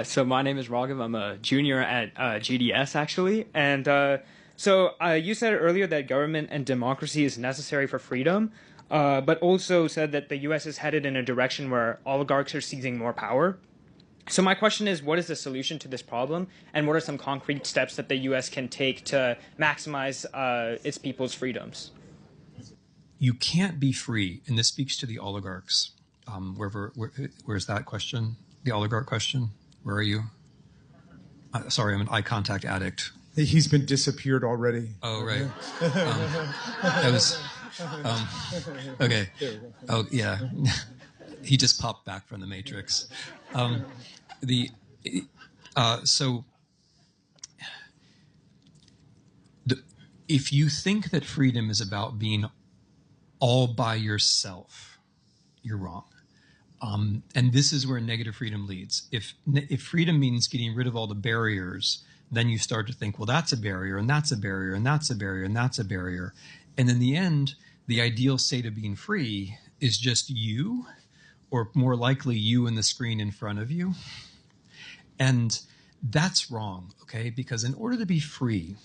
So my name is Raghav. I'm a junior at GDS actually, and you said earlier that government and democracy is necessary for freedom, but also said that the U.S. is headed in a direction where oligarchs are seizing more power. So my question is, what is the solution to this problem, and what are some concrete steps that the U.S. can take to maximize its people's freedoms? You can't be free, and this speaks to the oligarchs. Where's that question? The oligarch question? Where are you? Sorry, I'm an eye contact addict. He's been disappeared already. Oh, right. That was... okay. Oh, yeah. He just popped back from the Matrix. If you think that freedom is about being all by yourself, you're wrong. And this is where negative freedom leads. If freedom means getting rid of all the barriers, then you start to think, well, that's a barrier, and that's a barrier, and that's a barrier, and that's a barrier. And in the end, the ideal state of being free is just you, or more likely you and the screen in front of you. And that's wrong, okay? Because in order to be free,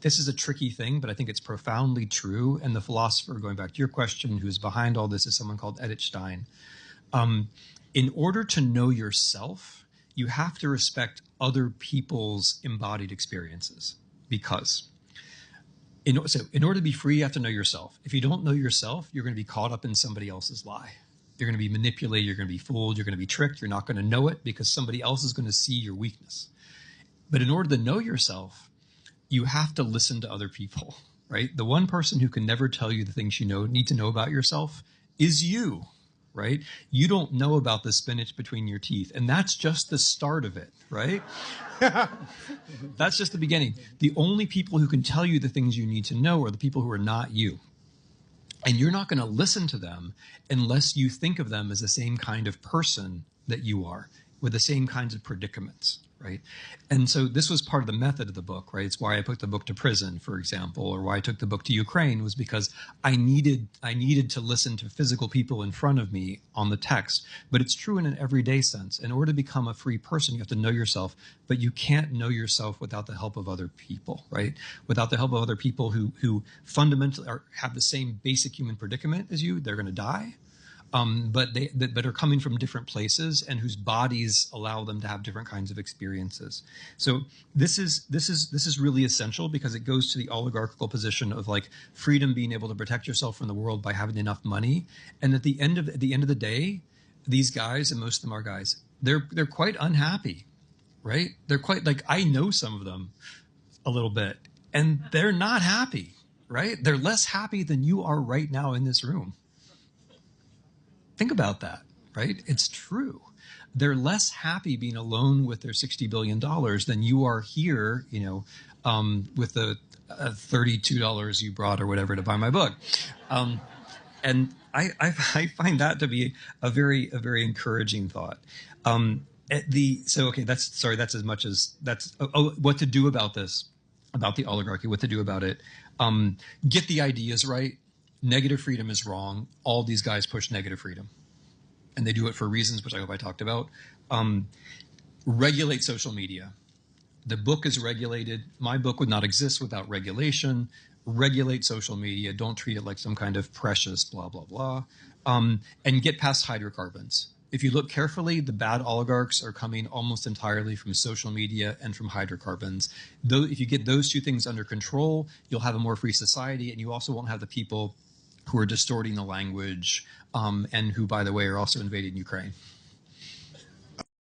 this is a tricky thing, but I think it's profoundly true. And the philosopher, going back to your question, who's behind all this is someone called Edith Stein. In order to know yourself, you have to respect other people's embodied experiences. Because in order to be free, you have to know yourself. If you don't know yourself, you're going to be caught up in somebody else's lie. You're going to be manipulated, you're going to be fooled, you're going to be tricked, you're not going to know it because somebody else is going to see your weakness. But in order to know yourself, you have to listen to other people, right? The one person who can never tell you the things you need to know about yourself is you, right? You don't know about the spinach between your teeth, and that's just the start of it, right? That's just the beginning. The only people who can tell you the things you need to know are the people who are not you. And you're not going to listen to them unless you think of them as the same kind of person that you are, with the same kinds of predicaments, right? And so this was part of the method of the book, right? It's why I took the book to prison, for example, or why I took the book to Ukraine, was because I needed to listen to physical people in front of me on the text. But it's true in an everyday sense. In order to become a free person, you have to know yourself, but you can't know yourself without the help of other people, right? Without the help of other people who fundamentally have the same basic human predicament as you, they're going to die. But are coming from different places and whose bodies allow them to have different kinds of experiences. So this is really essential because it goes to the oligarchical position of like freedom being able to protect yourself from the world by having enough money. And at the end of the day, these guys, and most of them are guys, they're quite unhappy, right? They're quite like, I know some of them a little bit, and they're not happy, right? They're less happy than you are right now in this room. Think about that, right? It's true. They're less happy being alone with their $60 billion than you are here, with the $32 you brought or whatever to buy my book. And I find that to be a very encouraging thought. That's as much as what to do about this, about the oligarchy, what to do about it. Get the ideas right. Negative freedom is wrong. All these guys push negative freedom. And they do it for reasons which I hope I talked about. Regulate social media. The book is regulated. My book would not exist without regulation. Regulate social media. Don't treat it like some kind of precious blah, blah, blah. And get past hydrocarbons. If you look carefully, the bad oligarchs are coming almost entirely from social media and from hydrocarbons. Though, if you get those two things under control, you'll have a more free society, and you also won't have the people who are distorting the language, and who, by the way, are also invading Ukraine.